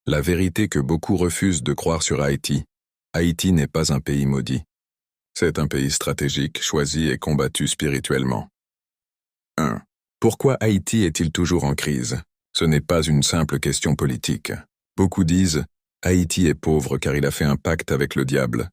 La vérité que beaucoup refusent de croire sur Haïti. Haïti n'est pas un pays maudit. C'est un pays stratégique, choisi et combattu spirituellement. 1. Pourquoi Haïti est-il toujours en crise? Ce n'est pas une simple question politique. Beaucoup disent « Haïti est pauvre car il a fait un pacte avec le diable ».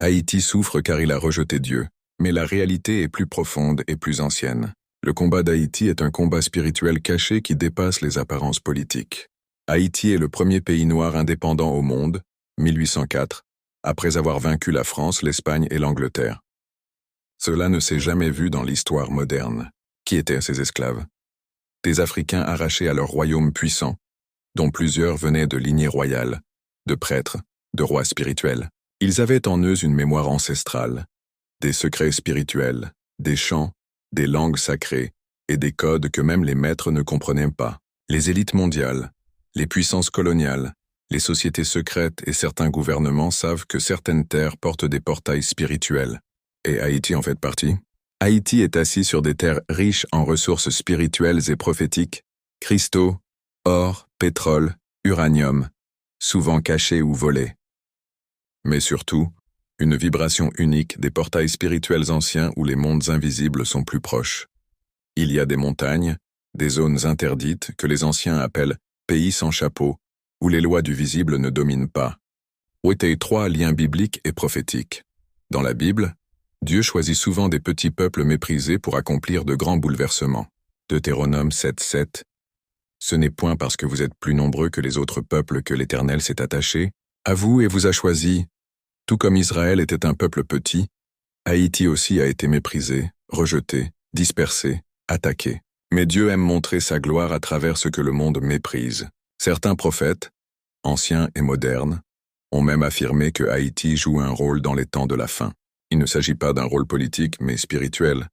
Haïti souffre car il a rejeté Dieu. Mais la réalité est plus profonde et plus ancienne. Le combat d'Haïti est un combat spirituel caché qui dépasse les apparences politiques. Haïti est le premier pays noir indépendant au monde, 1804, après avoir vaincu la France, l'Espagne et l'Angleterre. Cela ne s'est jamais vu dans l'histoire moderne. Qui étaient ces esclaves? Des Africains arrachés à leur royaume puissant, dont plusieurs venaient de lignées royales, de prêtres, de rois spirituels. Ils avaient en eux une mémoire ancestrale, des secrets spirituels, des chants, des langues sacrées et des codes que même les maîtres ne comprenaient pas. Les élites mondiales, les puissances coloniales, les sociétés secrètes et certains gouvernements savent que certaines terres portent des portails spirituels. Et Haïti en fait partie. Haïti est assis sur des terres riches en ressources spirituelles et prophétiques, cristaux, or, pétrole, uranium, souvent cachés ou volés. Mais surtout, une vibration unique des portails spirituels anciens où les mondes invisibles sont plus proches. Il y a des montagnes, des zones interdites que les anciens appellent « pays sans chapeau », où les lois du visible ne dominent pas. Ouété 3 liens bibliques et prophétiques. Dans la Bible, Dieu choisit souvent des petits peuples méprisés pour accomplir de grands bouleversements. Deutéronome 7:7. Ce n'est point parce que vous êtes plus nombreux que les autres peuples que l'Éternel s'est attaché à vous et vous a choisi. Tout comme Israël était un peuple petit, Haïti aussi a été méprisé, rejeté, dispersé, attaqué. Mais Dieu aime montrer sa gloire à travers ce que le monde méprise. Certains prophètes, anciens et modernes, ont même affirmé que Haïti joue un rôle dans les temps de la fin. Il ne s'agit pas d'un rôle politique, mais spirituel.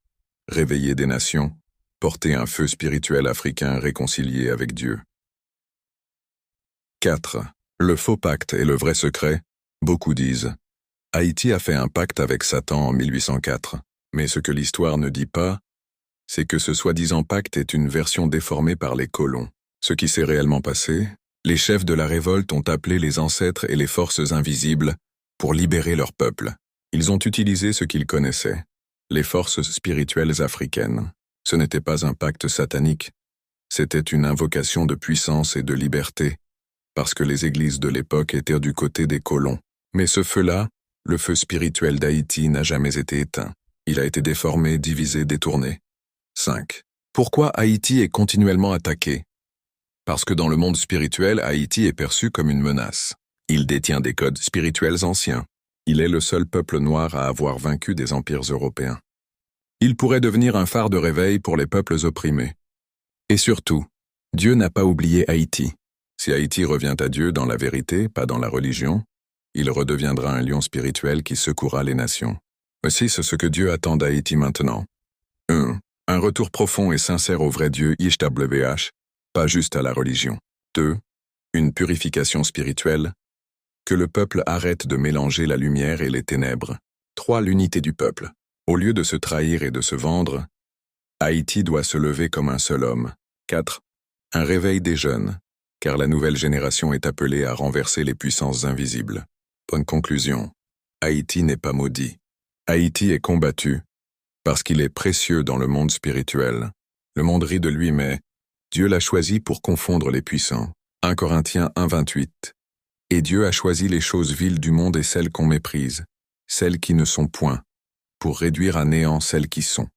Réveiller des nations, porter un feu spirituel africain réconcilié avec Dieu. 4. Le faux pacte et le vrai secret. Beaucoup disent « Haïti a fait un pacte avec Satan en 1804 ». Mais ce que l'histoire ne dit pas, c'est que ce soi-disant pacte est une version déformée par les colons. Ce qui s'est réellement passé, les chefs de la révolte ont appelé les ancêtres et les forces invisibles pour libérer leur peuple. Ils ont utilisé ce qu'ils connaissaient, les forces spirituelles africaines. Ce n'était pas un pacte satanique, c'était une invocation de puissance et de liberté, parce que les églises de l'époque étaient du côté des colons. Mais ce feu-là, le feu spirituel d'Haïti n'a jamais été éteint. Il a été déformé, divisé, détourné. 5. Pourquoi Haïti est continuellement attaqué? Parce que dans le monde spirituel, Haïti est perçu comme une menace. Il détient des codes spirituels anciens. Il est le seul peuple noir à avoir vaincu des empires européens. Il pourrait devenir un phare de réveil pour les peuples opprimés. Et surtout, Dieu n'a pas oublié Haïti. Si Haïti revient à Dieu dans la vérité, pas dans la religion, il redeviendra un lion spirituel qui secouera les nations. Aussi, c'est ce que Dieu attend d'Haïti maintenant. 1. Un retour profond et sincère au vrai Dieu YHWH, pas juste à la religion. 2. Une purification spirituelle. Que le peuple arrête de mélanger la lumière et les ténèbres. 3. L'unité du peuple. Au lieu de se trahir et de se vendre, Haïti doit se lever comme un seul homme. 4. Un réveil des jeunes, car la nouvelle génération est appelée à renverser les puissances invisibles. Bonne conclusion. Haïti n'est pas maudit. Haïti est combattu, parce qu'il est précieux dans le monde spirituel. Le monde rit de lui, mais Dieu l'a choisi pour confondre les puissants. 1 Corinthiens 1:28. Et Dieu a choisi les choses viles du monde et celles qu'on méprise, celles qui ne sont point, pour réduire à néant celles qui sont.